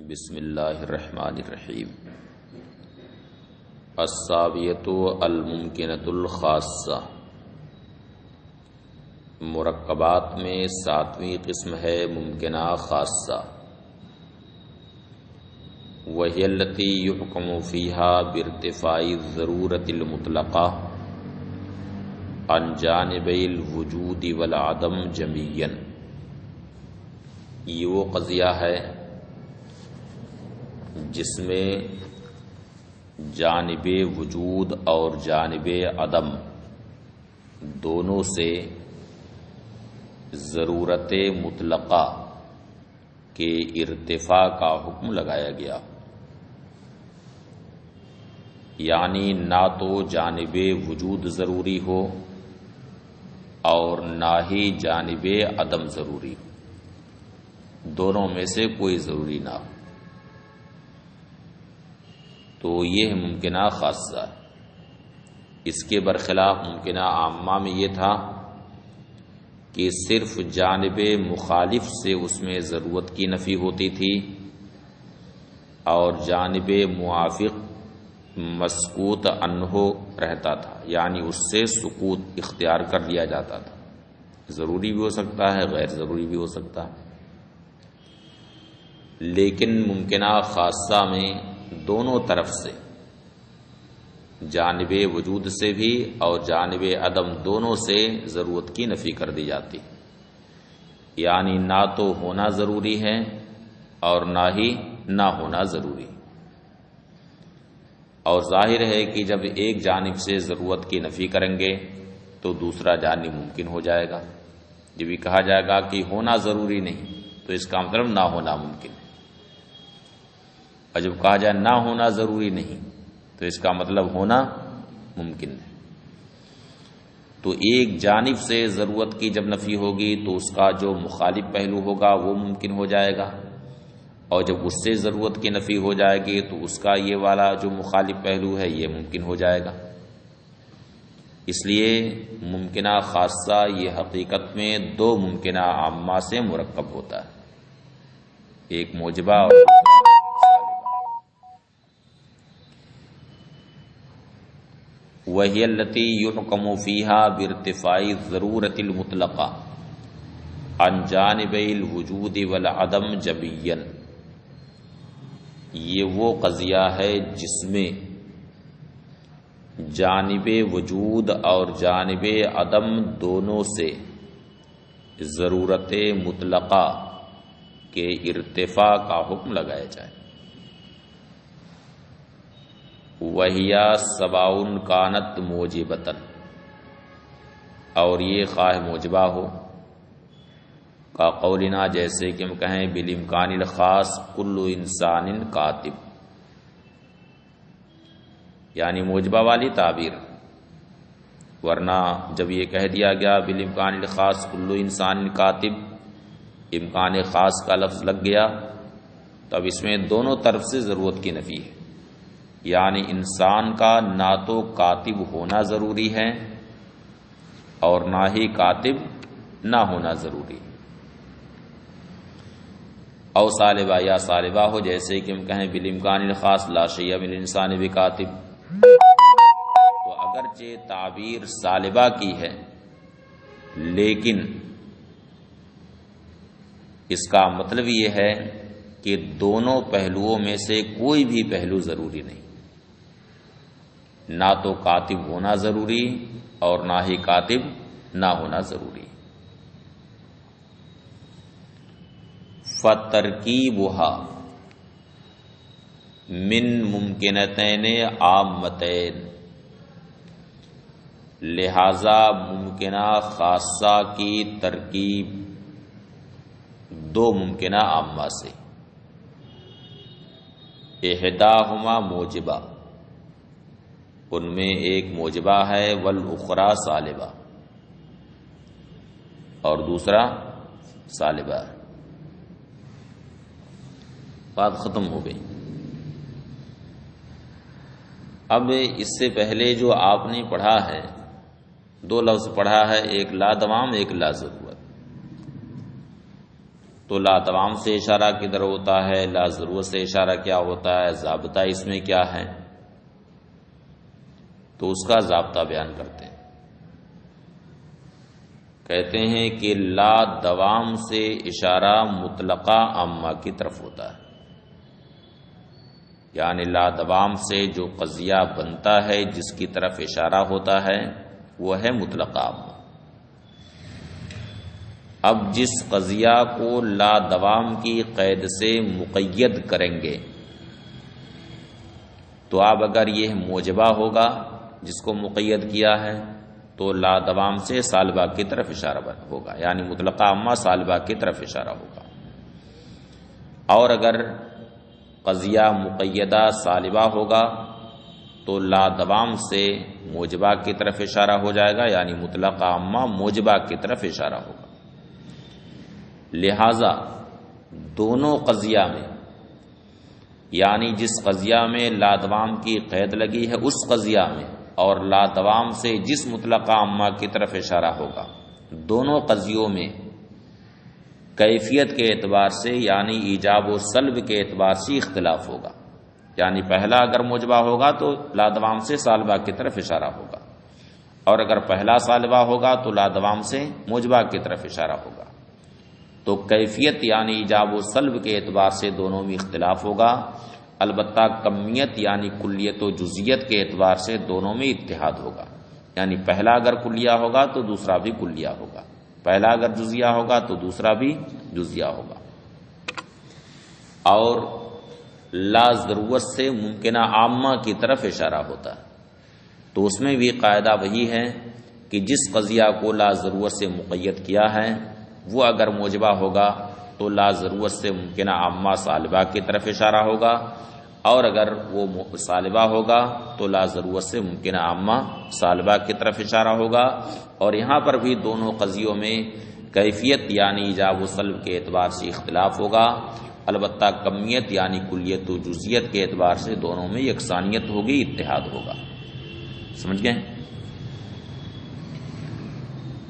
بسم اللہ الرحمن الرحیم۔ السابیۃ الممکنۃ الخاصہ، مرکبات میں ساتویں قسم ہے ممکنہ خاصہ۔ وہی التی یحکم فیہا بارتفاع الضرورۃ المطلقہ عن جانبی الوجود والعدم جمیعاً۔ یہ وہ قضیہ ہے جس میں جانب وجود اور جانب عدم دونوں سے ضرورت مطلقہ کے ارتفاع کا حکم لگایا گیا، یعنی نہ تو جانب وجود ضروری ہو اور نہ ہی جانب عدم ضروری ہو، دونوں میں سے کوئی ضروری نہ ہو، تو یہ ممکنہ خاصہ ہے۔ اس کے برخلاف ممکنہ عامہ میں یہ تھا کہ صرف جانب مخالف سے اس میں ضرورت کی نفی ہوتی تھی اور جانب موافق مسکوت عنہ رہتا تھا، یعنی اس سے سکوت اختیار کر لیا جاتا تھا۔ ضروری بھی ہو سکتا ہے، غیر ضروری بھی ہو سکتا ہے، لیکن ممکنہ خاصہ میں دونوں طرف سے، جانب وجود سے بھی اور جانب عدم دونوں سے ضرورت کی نفی کر دی جاتی، یعنی نہ تو ہونا ضروری ہے اور نہ ہی نہ ہونا ضروری۔ اور ظاہر ہے کہ جب ایک جانب سے ضرورت کی نفی کریں گے تو دوسرا جانب ممکن ہو جائے گا۔ جب یہ کہا جائے گا کہ ہونا ضروری نہیں تو اس کا مطلب نہ ہونا ممکن ہے، اور جب کہا جائے نہ ہونا ضروری نہیں تو اس کا مطلب ہونا ممکن ہے۔ تو ایک جانب سے ضرورت کی جب نفی ہوگی تو اس کا جو مخالف پہلو ہوگا وہ ممکن ہو جائے گا، اور جب اس سے ضرورت کی نفی ہو جائے گی تو اس کا یہ والا جو مخالف پہلو ہے یہ ممکن ہو جائے گا۔ اس لیے ممکنہ خاصہ یہ حقیقت میں دو ممکنہ عامہ سے مرکب ہوتا ہے، ایک موجبہ اور وہی التی یحکم فیہا بارتفاع الضرورۃ المطلقہ عن جانبی الوجود والعدم جمیعاً۔ یہ وہ قضیہ ہے جس میں جانب وجود اور جانب عدم دونوں سے ضرورت مطلقہ کے ارتفاع کا حکم لگایا جائے۔ وَهِيَ سَوَاءٌ كَانَتْ مُوجِبَةً، اور یہ خواہ موجبہ ہو، کا قولنا جیسے کہ ہم کہیں بالامکان الخاص کل انسان کاتب، یعنی موجبہ والی تعبیر، ورنہ جب یہ کہہ دیا گیا بالامکان الخاص کل انسان کاتب، امکان خاص کا لفظ لگ گیا، تب اس میں دونوں طرف سے ضرورت کی نفی ہے، یعنی انسان کا نہ تو کاتب ہونا ضروری ہے اور نہ ہی کاتب نہ ہونا ضروری، او سالبہ یا سالبہ ہو، جیسے کہ ہم کہیں بالامکان الخاص لا شیء من الانسان بکاتب، تو اگرچہ تعبیر سالبہ کی ہے لیکن اس کا مطلب یہ ہے کہ دونوں پہلوؤں میں سے کوئی بھی پہلو ضروری نہیں، نہ تو کاتب ہونا ضروری اور نہ ہی کاتب نہ ہونا ضروری۔ فَتَرْكِيبُهَا مِن مُمْكِنَتَيْنِ عَامَّتَيْنِ، لہذا ممکنہ خاصہ کی ترکیب دو ممکنہ عامہ سے، احداہما موجبہ، ان میں ایک موجبہ ہے، والاخری سالبہ، اور دوسرا سالبہ ہے۔ بات ختم ہو گئی۔ اب اس سے پہلے جو آپ نے پڑھا ہے، دو لفظ پڑھا ہے، ایک لا دوام ایک لا ضرورت۔ تو لا دوام سے اشارہ کدھر ہوتا ہے، لا ضرورت سے اشارہ کیا ہوتا ہے، ضابطہ اس میں کیا ہے، تو اس کا ضابطہ بیان کرتے ہیں۔ کہتے ہیں کہ لا دوام سے اشارہ مطلقہ عامہ کی طرف ہوتا ہے، یعنی لا دوام سے جو قضیہ بنتا ہے جس کی طرف اشارہ ہوتا ہے وہ ہے مطلقہ عامہ۔ اب جس قضیہ کو لا دوام کی قید سے مقید کریں گے تو اب اگر یہ موجبہ ہوگا جس کو مقید کیا ہے تو لا دوام سے سالبہ کی طرف اشارہ ہوگا، یعنی مطلقہ عامہ سالبہ کی طرف اشارہ ہوگا۔ اور اگر قضیہ مقیدہ سالبہ ہوگا تو لا دوام سے موجبہ کی طرف اشارہ ہو جائے گا، یعنی مطلقہ عامہ موجبہ کی طرف اشارہ ہوگا۔ لہذا دونوں قضیہ میں، یعنی جس قضیہ میں لا دوام کی قید لگی ہے اس قضیہ میں اور لا دوام سے جس مطلقہ عامہ کی طرف اشارہ ہوگا، دونوں قضیوں میں کیفیت کے اعتبار سے یعنی ایجاب و سلب کے اعتبار سے اختلاف ہوگا، یعنی پہلا اگر موجبہ ہوگا تو لا دوام سے سالبہ کی طرف اشارہ ہوگا، اور اگر پہلا سالبہ ہوگا تو لا دوام سے موجبہ کی طرف اشارہ ہوگا۔ تو کیفیت یعنی ایجاب و سلب کے اعتبار سے دونوں میں اختلاف ہوگا، البتہ کمیت یعنی کلیت و جزیت کے اعتبار سے دونوں میں اتحاد ہوگا، یعنی پہلا اگر کلیہ ہوگا تو دوسرا بھی کلیہ ہوگا، پہلا اگر جزیہ ہوگا تو دوسرا بھی جزیہ ہوگا۔ اور لا ضرورت سے ممکنہ عامہ کی طرف اشارہ ہوتا ہے تو اس میں بھی قاعدہ وہی ہے کہ جس قضیہ کو لا ضرورت سے مقید کیا ہے وہ اگر موجبہ ہوگا تو لا ضرورت سے ممکنہ عامہ سالبہ کی طرف اشارہ ہوگا، اور اگر وہ سالبہ ہوگا تو لا ضرورت سے ممکنہ عامہ سالبہ کی طرف اشارہ ہوگا۔ اور یہاں پر بھی دونوں قضیوں میں کیفیت یعنی ایجاب و سلب کے اعتبار سے اختلاف ہوگا، البتہ کمیت یعنی کلیت و جزیت کے اعتبار سے دونوں میں یکسانیت ہوگی، اتحاد ہوگا۔ سمجھ گئے؟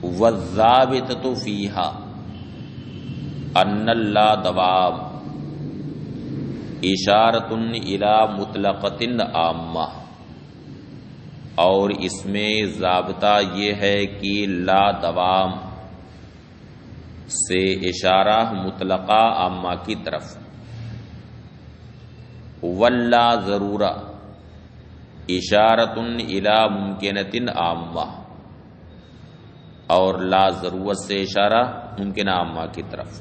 وَالضَّابِطَةُ فِيهَا ان لا دوام اشارۃ الی مطلقۃ عامہ، اور اس میں ضابطہ یہ ہے کہ لا دوام سے اشارہ مطلقہ عامہ کی طرف، واللا ضرورہ اشارۃ الی ممکنۃ عامہ، اور لا ضرورت سے اشارہ ممکنہ عامہ کی طرف،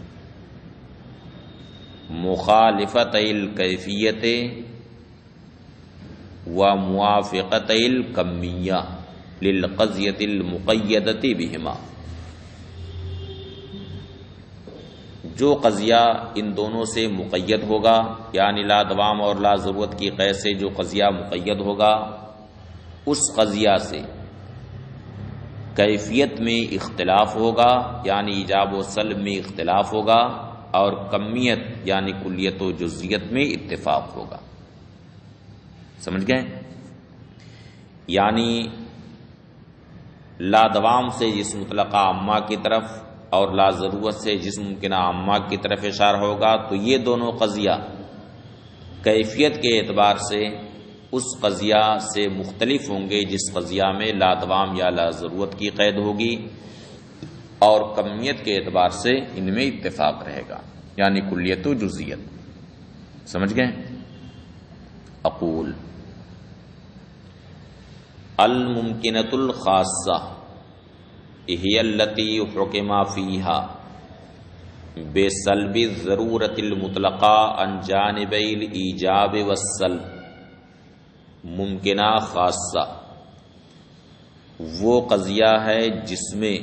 مخالفت الکیفیت و موافقت الکمیہ للقضیۃ المقیدۃ بہما۔ جو قضیہ ان دونوں سے مقید ہوگا، یعنی لا دوام اور لا ضرورت کی قید سے جو قضیہ مقید ہوگا، اس قضیہ سے کیفیت میں اختلاف ہوگا، یعنی ایجاب و سلب میں اختلاف ہوگا، اور کمیت یعنی کلیت و جزیت میں اتفاق ہوگا۔ سمجھ گئے؟ یعنی لا دوام سے جس مطلقہ عامہ کی طرف اور لا ضرورت سے جس ممکنہ عامہ کی طرف اشارہ ہوگا تو یہ دونوں قضیہ کیفیت کے اعتبار سے اس قضیہ سے مختلف ہوں گے جس قضیہ میں لا دوام یا لا ضرورت کی قید ہوگی، اور کمیت کے اعتبار سے ان میں اتفاق رہے گا، یعنی کلیت و جزیت۔ سمجھ گئے؟ اقول الممکنۃ الخاصہ ہی التی حکم فیہا بسلب الضرورۃ المطلقہ عن جانبی الایجاب والسلب۔ ممکنہ خاصہ وہ قضیہ ہے جس میں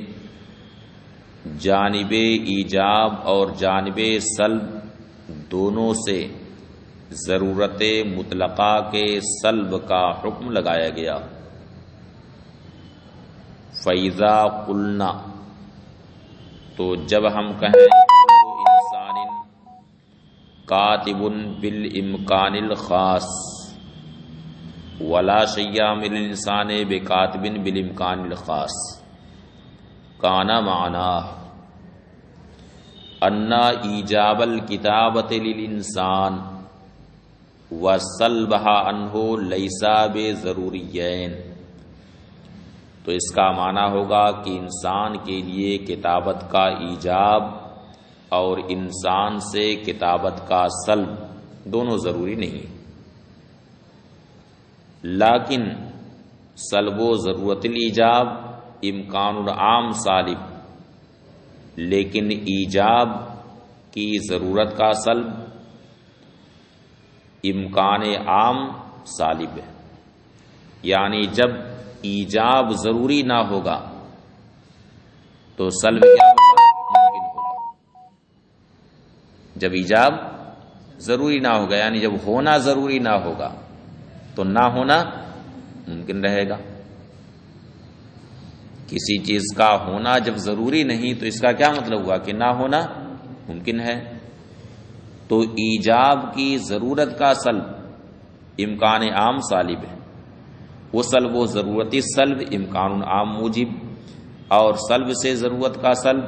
جانب ایجاب اور جانب سلب دونوں سے ضرورت مطلقہ کے سلب کا حکم لگایا گیا۔ فَإِذَا قُلْنَا، تو جب ہم کہیں كُلُّ إِنسَانٍ كَاتِبٌ بِالْإِمْكَانِ الْخَاص وَلَا شَيْءَ مِنَ الْإِنسَانِ بِكَاتِبٍ بِالْإِمْكَانِ الْخَاص، كَانَ مَعْنَاهُ، انا ایجاب الکتابۃ للانسان وسلبھا عنہ لیسا بضروریین، تو اس کا معنی ہوگا کہ انسان کے لیے کتابت کا ایجاب اور انسان سے کتابت کا سلب دونوں ضروری نہیں، لیکن سلب و ضرورت الایجاب امکان العام سالب، لیکن ایجاب کی ضرورت کا سلب امکان عام سالب ہے، یعنی جب ایجاب ضروری نہ ہوگا تو سلب کیا ہوگا؟ ممکن ہوگا۔ جب ایجاب ضروری نہ ہوگا یعنی جب ہونا ضروری نہ ہوگا تو نہ ہونا ممکن رہے گا۔ کسی چیز کا ہونا جب ضروری نہیں تو اس کا کیا مطلب ہوا کہ نہ ہونا ممکن ہے۔ تو ایجاب کی ضرورت کا سلب امکان عام سالب ہے، وہ سلب و ضرورتی سلب امکان عام موجب، اور سلب سے ضرورت کا سلب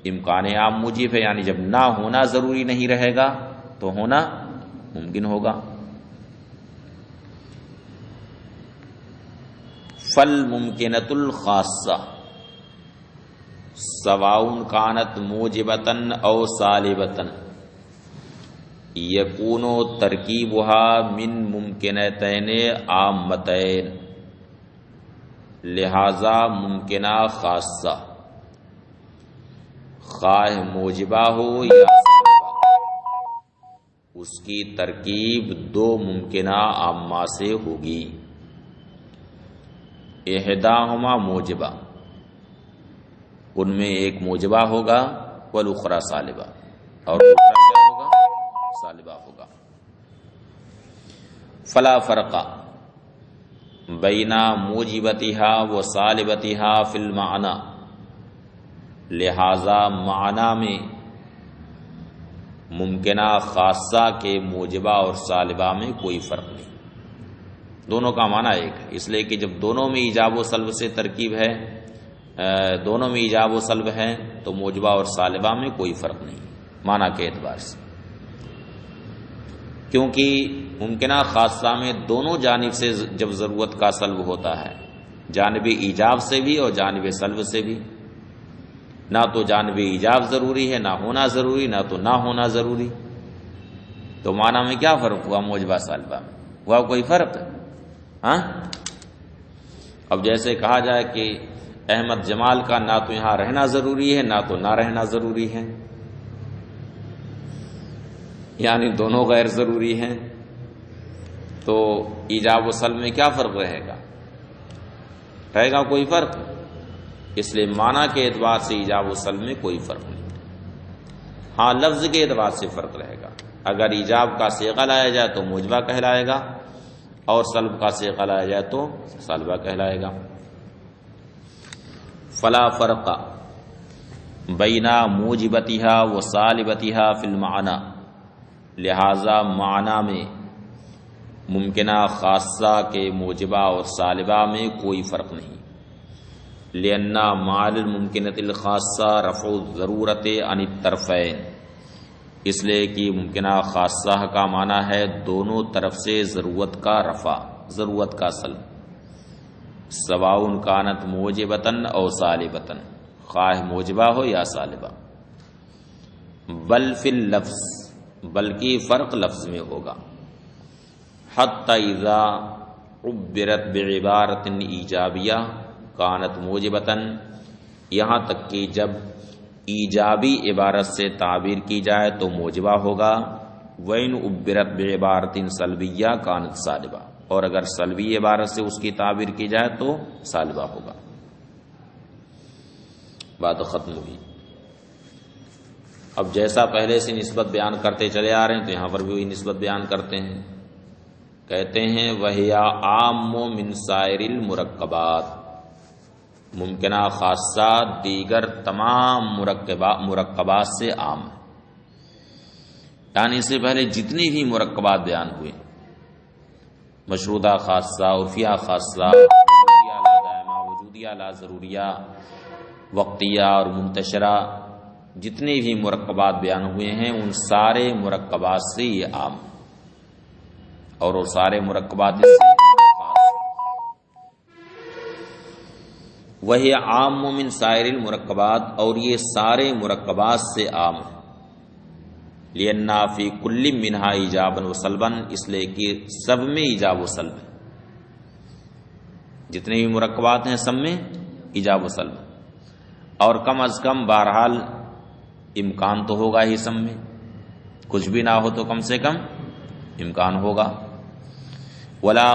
امکان عام موجب ہے، یعنی جب نہ ہونا ضروری نہیں رہے گا تو ہونا ممکن ہوگا۔ فالممکنۃ الخاصہ سواء کانت موجبۃ او سالبۃ یکون ترکیبها من ممکنتین عامتین، لہذا ممکنہ خاصہ خواہ موجبہ ہو یا سالبہ، اس کی ترکیب دو ممکنہ عامہ سے ہوگی۔ احداہما موجبہ، ان میں ایک موجبہ ہوگا، والاخری سالبہ، اور دوسرا کیا ہوگا؟ سالبہ ہوگا۔ فلا فرق بین موجبتها و سالبتها فی المعنی، لہذا معنی میں ممکنہ خاصہ کے موجبہ اور سالبہ میں کوئی فرق نہیں، دونوں کا معنی ایک ہے، اس لیے کہ جب دونوں میں ایجاب و سلب سے ترکیب ہے، دونوں میں ایجاب و سلب ہے تو موجبہ اور سالبہ میں کوئی فرق نہیں معنی کے اعتبار سے، کیونکہ ممکنہ خاصہ میں دونوں جانب سے جب ضرورت کا سلب ہوتا ہے، جانب ایجاب سے بھی اور جانب سلب سے بھی، نہ تو جانب ایجاب ضروری ہے، نہ ہونا ضروری، نہ تو نہ ہونا ضروری، تو معنی میں کیا فرق ہوا؟ موجبہ سالبہ میں ہوا کوئی فرق؟ ہاں، اب جیسے کہا جائے کہ احمد جمال کا نہ تو یہاں رہنا ضروری ہے نہ تو نہ رہنا ضروری ہے، یعنی دونوں غیر ضروری ہیں، تو ایجاب و سلب میں کیا فرق رہے گا؟ رہے گا کوئی فرق؟ اس لیے معنی کے اعتبار سے ایجاب و سلب میں کوئی فرق نہیں، ہاں لفظ کے اعتبار سے فرق رہے گا، اگر ایجاب کا صیغہ لایا جائے تو موجبہ کہلائے گا، اور سلب کا صیغہ لایا جائے تو سالبہ کہلائے گا۔ فلا فرق بین موجبتها و سالبتها فی المعنی، لہذا معنی میں ممکنہ خاصہ کے موجبہ اور سالبہ میں کوئی فرق نہیں، لأن مال الممکنۃ الخاصہ رفع الضرورت عن الطرفین، اس لیے کہ ممکنہ خاصہ کا معنی ہے دونوں طرف سے ضرورت کا رفع، ضرورت کا سلب، سواء کانت موجبۃ او سالبۃ، خواہ موجبہ ہو یا سالبہ، بل فی اللفظ، بلکہ فرق لفظ میں ہوگا، حتی اذا عبرت بعبارۃ ایجابیہ کانت موجبۃ، یہاں تک کہ جب ایجابی عبارت سے تعبیر کی جائے تو موجبہ ہوگا، وَإِنْ عُبِّرَتْ بِعِبَارَةٍ سَلْبِيَّةٍ كَانَتْ سَالِبَةً، اور اگر سلبی عبارت سے اس کی تعبیر کی جائے تو سالبہ ہوگا۔ بات ختم ہوئی۔ اب جیسا پہلے سے نسبت بیان کرتے چلے آ رہے ہیں تو یہاں پر بھی وہی نسبت بیان کرتے ہیں، کہتے ہیں وَهِيَ عَامٌ مِنْ سَائِرِ الْمُرَكَّبَاتِ، ممکنہ خاصہ دیگر تمام مرکبات سے عام ہے، یعنی اس سے پہلے جتنی بھی مرکبات بیان ہوئے، مشروطہ خاصہ، عرفیہ خاصہ، وجودیہ لا دائمہ، وجودیہ لا ضروریہ، وقتیہ اور منتشرہ، جتنے بھی مرکبات بیان ہوئے ہیں ان سارے مرکبات سے یہ عام، اور وہ سارے مرکبات اس سے خاص، وہی عام من سائر المرکبات، اور یہ سارے مرکبات سے عام ہے، لأن فی کل منہا ایجابا و سلبا، اس لیے کہ سب میں ایجاب و سلب ہے، جتنے بھی مرکبات ہیں سب میں ایجاب و سلب، اور کم از کم بہرحال امکان تو ہوگا ہی سب میں، کچھ بھی نہ ہو تو کم سے کم امکان ہوگا، ولا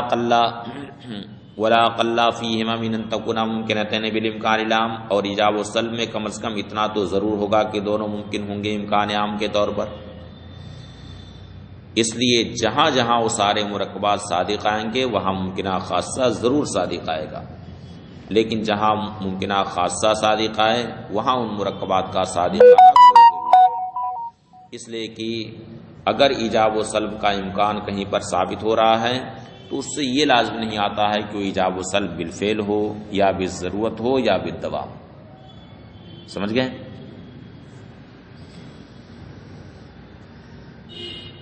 قل فیہما من ان تکونا ممکنتین بالامکان العام، اور ایجاب و سلب میں کم از کم اتنا تو ضرور ہوگا کہ دونوں ممکن ہوں گے امکان عام کے طور پر، اس لیے جہاں جہاں وہ سارے مرکبات صادق آئیں گے وہاں ممکنہ خاصہ ضرور صادق آئے گا، لیکن جہاں ممکنہ خاصہ صادق آئے وہاں ان مرکبات کا صادق آنا کوئی ضروری ہے، اس لیے کہ اگر ایجاب و سلب کا امکان کہیں پر ثابت ہو رہا ہے تو اس سے یہ لازم نہیں آتا ہے کہ وہ ایجاب و سلب بالفعل ہو یا بالضرورت ہو یا بالدوام، سمجھ گئے؟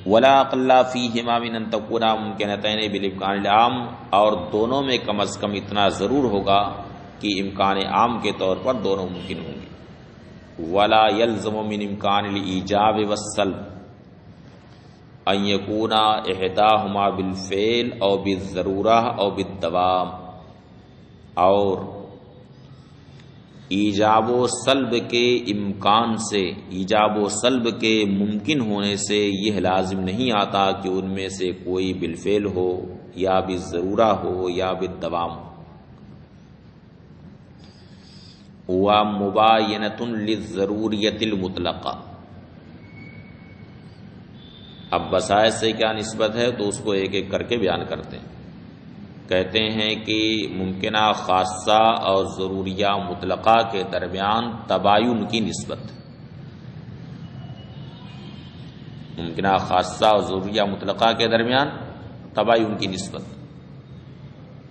ولا قل فیہما من ان تکونا ممکنتین بالامکان العام، اور دونوں میں کم از کم اتنا ضرور ہوگا کہ امکان عام کے طور پر دونوں ممکن ہوں گے، ولا یلزم من امکان الایجاب والسلب ان یکونا احداہما بالفعل او بالضرورہ او بالدوام، اور ایجاب و سلب کے امکان سے، ایجاب و سلب کے ممکن ہونے سے یہ لازم نہیں آتا کہ ان میں سے کوئی بالفعل ہو یا بالضرورہ ہو یا بالدوام، ومباینۃ للضروریۃ المطلقہ۔ اب بسائط سے کیا نسبت ہے تو اس کو ایک ایک کر کے بیان کرتے ہیں، کہتے ہیں کہ ممکنہ خاصہ اور ضروریہ مطلقہ کے درمیان تباین کی نسبت، ممکنہ خاصہ اور ضروریہ مطلقہ کے درمیان تباین کی نسبت،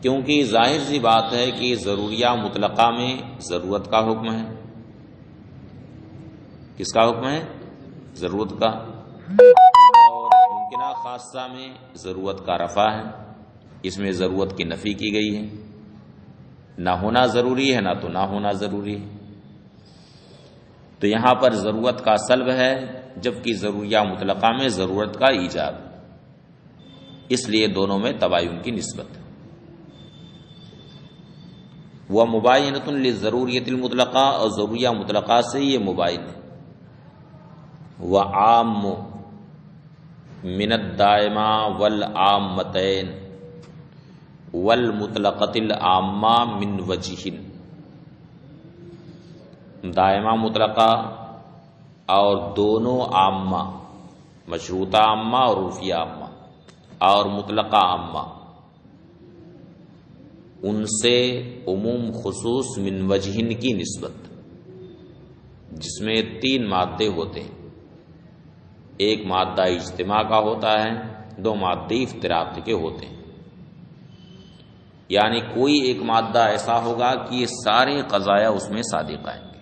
کیونکہ ظاہر سی بات ہے کہ ضروریہ مطلقہ میں ضرورت کا حکم ہے، کس کا حکم ہے؟ ضرورت کا، اور ممکنہ خاصہ میں ضرورت کا رفع ہے، اس میں ضرورت کی نفی کی گئی ہے، نہ ہونا ضروری ہے نہ تو نہ ہونا ضروری ہے، تو یہاں پر ضرورت کا سلب ہے جبکہ ضروریہ مطلقہ میں ضرورت کا ایجاب، اس لیے دونوں میں تباین کی نسبت ہے۔ وہ مباینۃ للضروریۃ المطلقہ، اور ضروریہ مطلقہ سے یہ مباین ہے، وہ عام من الدائمہ والعامتین والمطلقۃ العامہ من وجہ، دائمہ مطلقہ اور دونوں عامہ، مشروطہ عامہ اور عرفیہ عامہ اور مطلقہ عامہ، ان سے عموم خصوص من وجہن کی نسبت، جس میں تین مادے ہوتے ہیں، ایک مادہ اجتماع کا ہوتا ہے، دو مادے افتراق کے ہوتے ہیں، یعنی کوئی ایک مادہ ایسا ہوگا کہ یہ سارے قضایا اس میں صادق آئیں گے،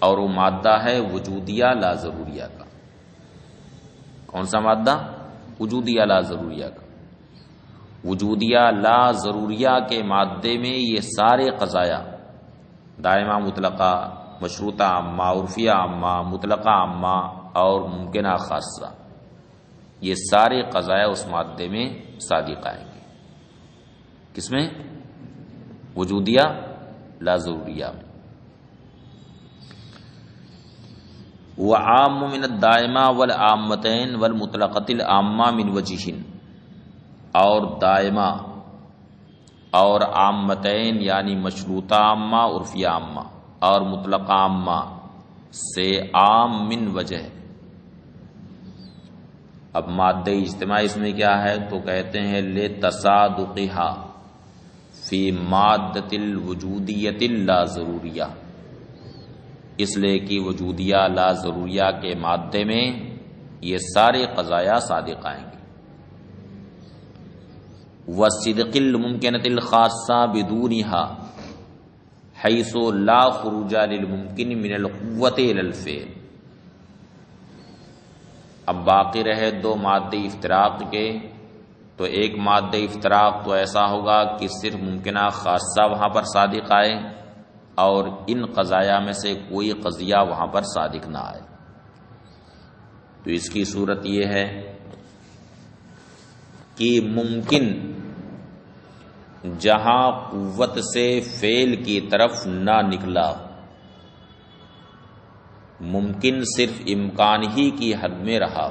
اور وہ مادہ ہے وجودیہ لا ضروریہ کا۔ کون سا مادہ؟ وجودیہ لا ضروریہ کا۔ وجودیہ لا ضروریہ کے مادے میں یہ سارے قضایا، دائمہ مطلقہ، مشروطہ عامہ، عرفیہ عامہ، مطلقہ عامہ اور ممکنہ خاصہ، یہ سارے قضایا اس مادے میں صادق آئیں گے، کس میں؟ وجودیہ لا ضروریہ میں۔ وعام من الدائمہ والعامتین والمطلقۃ العامہ من وجہن، اور دائمہ اور عامتین یعنی مشروطہ عامہ، عرفیہ عامہ اور مطلقہ عامہ سے عام من وجہ۔ اب مادہ اجتماع اس میں کیا ہے تو کہتے ہیں لتصادقھا فی مادۃ الوجودیۃ اللا ضروریہ، اس لیے کہ وجودیہ لا ضروریہ کے مادے میں یہ سارے قضایا صادق آئیں گے۔ وصدق الممکنۃ الخاصہ بدونہا، حیث لا خروج للممکن من القوۃ الی الفعل. اب باقی رہے دو مادے افتراق کے، تو ایک مادہ افتراق تو ایسا ہوگا کہ صرف ممکنہ خاصہ وہاں پر صادق آئے اور ان قضایا میں سے کوئی قضیہ وہاں پر صادق نہ آئے. تو اس کی صورت یہ ہے کہ ممکن جہاں قوت سے فعل کی طرف نہ نکلا، ممکن صرف امکان ہی کی حد میں رہا،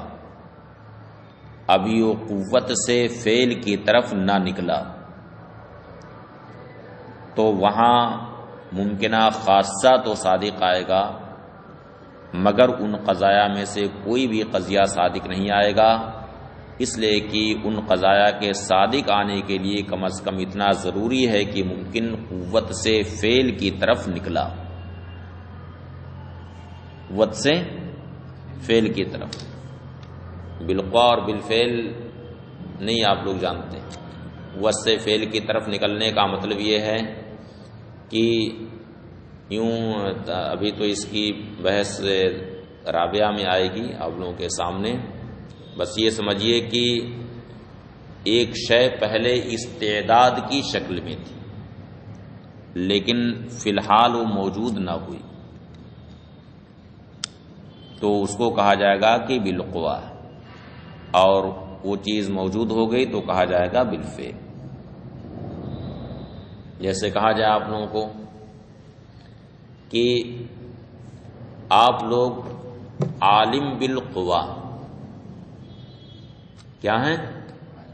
ابھی وہ قوت سے فعل کی طرف نہ نکلا، تو وہاں ممکنہ خاصہ تو صادق آئے گا، مگر ان قضایا میں سے کوئی بھی قضیہ صادق نہیں آئے گا، اس لیے کہ ان قضایا کے صادق آنے کے لیے کم از کم اتنا ضروری ہے کہ ممکن قوت سے فعل کی طرف نکلا، قوت سے فعل کی طرف. بالقوا اور بالفعل نہیں آپ لوگ جانتے. قوت سے فعل کی طرف نکلنے کا مطلب یہ ہے کہ یوں ابھی تو اس کی بحث رابعہ میں آئے گی آپ لوگوں کے سامنے. بس یہ سمجھیے کہ ایک شے پہلے استعداد کی شکل میں تھی لیکن فی الحال وہ موجود نہ ہوئی، تو اس کو کہا جائے گا کہ بالقوا، اور وہ چیز موجود ہو گئی تو کہا جائے گا بالفعل. جیسے کہا جائے آپ لوگوں کو کہ آپ لوگ عالم بالقوا، کیا ہیں؟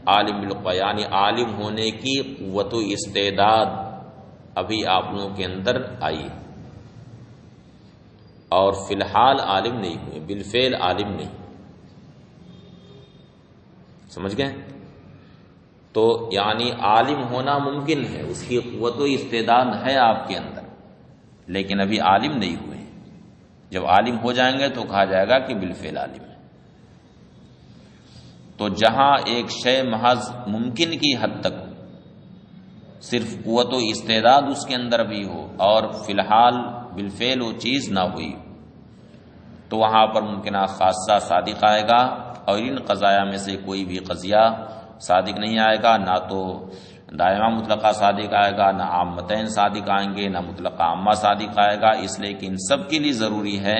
عالم بالقوا، یعنی عالم ہونے کی قوت و استعداد ابھی آپ لوگوں کے اندر آئی اور فی الحال عالم نہیں ہوئے، بالفعل عالم نہیں. سمجھ گئے؟ تو یعنی عالم ہونا ممکن ہے، اس کی قوت و استعداد ہے آپ کے اندر، لیکن ابھی عالم نہیں ہوئے. جب عالم ہو جائیں گے تو کہا جائے گا کہ بالفعل عالم ہے. تو جہاں ایک شے محض ممکن کی حد تک ہو، صرف قوت و استعداد اس کے اندر بھی ہو اور فی الحال بالفعل وہ چیز نہ ہوئی، تو وہاں پر ممکنہ خاصہ صادق آئے گا، اور ان قضایا میں سے کوئی بھی قضیہ صادق نہیں آئے گا. نہ تو دائمہ مطلقہ صادق آئے گا، نہ عامتین صادق آئیں گے، نہ مطلقہ عامہ صادق آئے گا، اس لیے کہ ان سب کے لیے ضروری ہے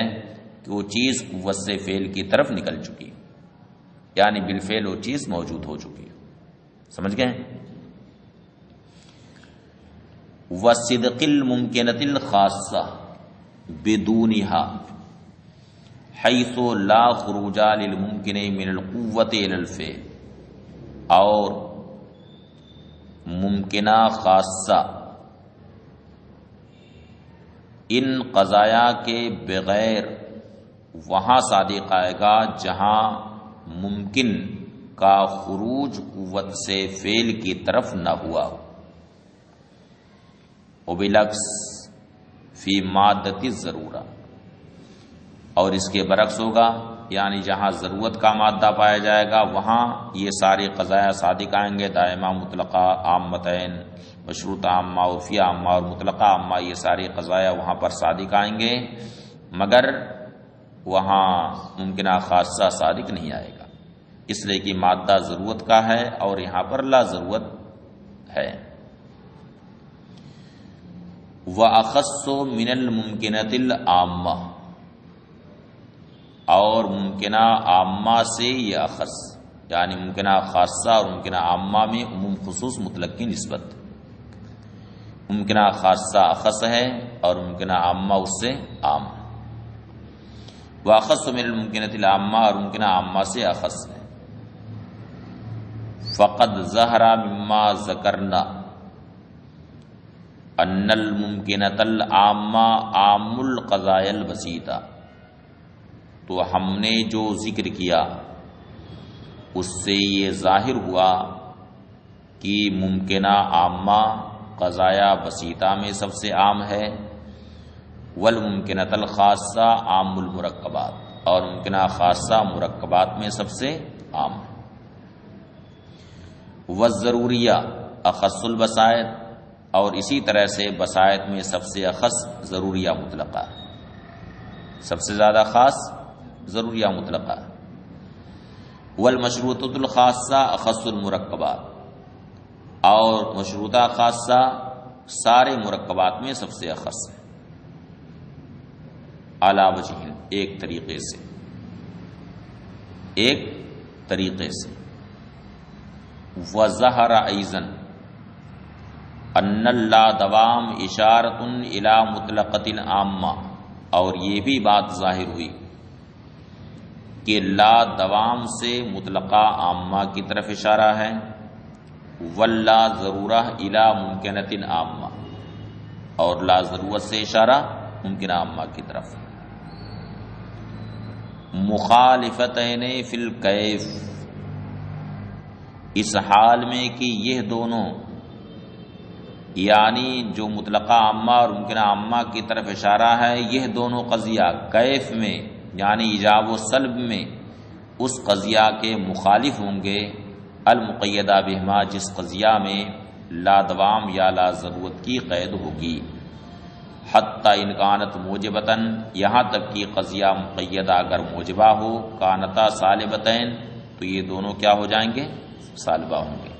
کہ وہ چیز قوت سے فعل کی طرف نکل چکی، یعنی بالفعل وہ چیز موجود ہو چکی. سمجھ گئے؟ وصدق الممکنۃ الخاصہ بدونها حیث لا خروج للممکن من القوۃ الی الفعل. اور ممکنہ خاصہ ان قضایا کے بغیر وہاں صادق آئے گا جہاں ممکن کا خروج قوت سے فعل کی طرف نہ ہوا. وبالعکس فی مادۃ الضرورہ، اور اس کے برعکس ہوگا، یعنی جہاں ضرورت کا مادہ پایا جائے گا وہاں یہ سارے قضایا صادق آئیں گے، دائمہ مطلقہ، عامتین، مشروط عامہ، عرفیہ عامہ اور مطلقہ عامہ، یہ سارے قضایا وہاں پر صادق آئیں گے، مگر وہاں ممکنہ خاصہ صادق نہیں آئے گا، اس لیے کہ مادہ ضرورت کا ہے اور یہاں پر لا ضرورت ہے. وَأَخَصُّ مِنَ الْمُمْكِنَةِ الْعَامَّةِ، اور ممکنہ عامہ سے یہ اخص، یعنی ممکنہ خاصہ اور ممکنہ عامہ میں عموم خصوص مطلق کی نسبت. ممکنہ خاصہ اخص ہے اور ممکنہ عامہ اس سے عام. وَأَخَصُّ مِنَ الْمُمْكِنَةِ الْعَامَّةِ، اور ممکنہ عامہ سے اخص ہے. فَقَدْ ظَهَرَ مِمَّا ذَكَرْنَا أَنَّ الْمُمْكِنَةَ الْعَامَّةَ عَامُّ الْقَضَايَا الْبَسِيطَةِ، تو ہم نے جو ذکر کیا اس سے یہ ظاہر ہوا کہ ممکنہ عامہ قضایا بسیطہ میں سب سے عام ہے، والممکنۃ الخاصہ عام المرکبات، اور ممکنہ خاصہ مرکبات میں سب سے عام ہے. والضروریہ اخص البسائط، اور اسی طرح سے بسائط میں سب سے اخص ضروریہ مطلقہ، سب سے زیادہ خاص ضروریہ مطلقہ۔ والمشروطۃ الخاصہ اخص المرکبات، اور مشروطہ خاصہ سارے مرکبات میں سب سے اخص ہے، اعلی وجہ، ایک طریقے سے، ایک طریقے سے۔ وظہر ایضاً ان لا دوام اشارۃ الی مطلقۃ عامہ، اور یہ بھی بات ظاہر ہوئی کہ لا دوام سے مطلقہ عامہ کی طرف اشارہ ہے، واللا ضرورہ الی ممکنۃ عامہ، اور لا ضرورت سے اشارہ ممکنہ عامہ کی طرف۔ مخالفتین فی الکیف، اس حال میں کہ یہ دونوں، یعنی جو مطلقہ عامہ اور ممکنہ عامہ کی طرف اشارہ ہے، یہ دونوں قضیہ کیف میں یعنی ایجاب و سلب میں اس قضیہ کے مخالف ہوں گے، المقیدہ بہما، جس قضیہ میں لا دوام یا لا ضرورت کی قید ہوگی، حتی ان کانت موجبتاً، یہاں تک کہ قضیہ مقیدہ اگر موجبہ ہو، کانتا سالبتین، تو یہ دونوں کیا ہو جائیں گے؟ سالبہ ہوں گے۔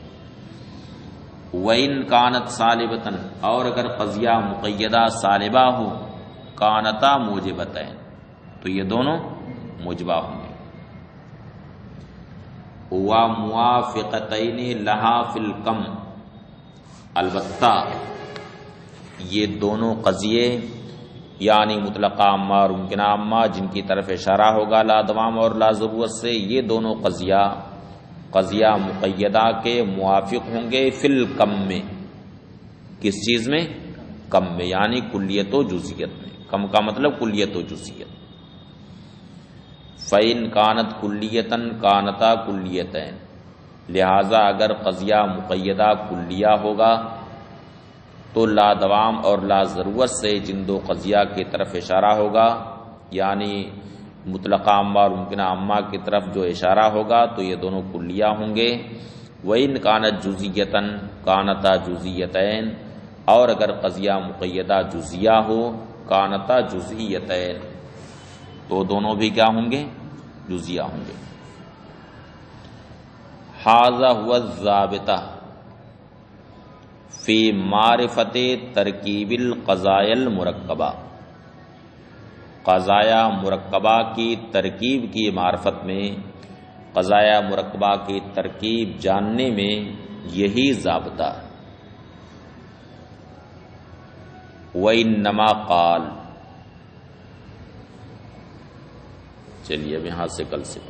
وَإِن كَانَتْ صَالِبَةً، اور اگر قضیہ مقیدہ سالبہ ہو، کانتا موجبتین، تو یہ دونوں موجبہ ہوں گے۔ وَمُوَافِقَتَيْنِ لَهَا فِي الْكَمْ، البتہ یہ دونوں قضیے یعنی مطلقہ عامہ اور ممکنہ عامہ جن کی طرف اشارہ ہوگا لا دوام اور لا ضرورت سے، یہ دونوں قضیہ مقیدہ کے موافق ہوں گے فی الکم میں، کس چیز میں؟ کم میں، یعنی کلیت و جزئیت میں۔ کم کا مطلب کلیت و جزئیت۔ فَإِن كَانَتْ كُلِّيَّةً كَانَتَا كُلِّيَّتَيْن، لہذا اگر قضیہ مقیدہ کلیہ ہوگا تو لا دوام اور لا ضرورت سے جن دو قضیہ کی طرف اشارہ ہوگا، یعنی مطلقہ عامہ اور ممکنہ عامہ کی طرف جو اشارہ ہوگا تو یہ دونوں کلیہ ہوں گے۔ وَإِن كَانَتْ جُزِيَّةً كَانَتَا جُزِيَّتَيْن، اور اگر قضیہ مقیدہ جزیہ ہو، كَانَتَا جُزِيَّتَيْن، تو دونوں بھی کیا ہوں گے؟ جزیہ ہوں گے۔ ھذا هو الضابطہ فی معرفت ترکیب القضایا المرکبہ، قضایا مرکبہ کی ترکیب کی معرفت میں، قضایا مرکبہ کی ترکیب جاننے میں یہی ضابطہ ہے۔ وَإِنَّمَا قال، چلیے اب یہاں سے کل سے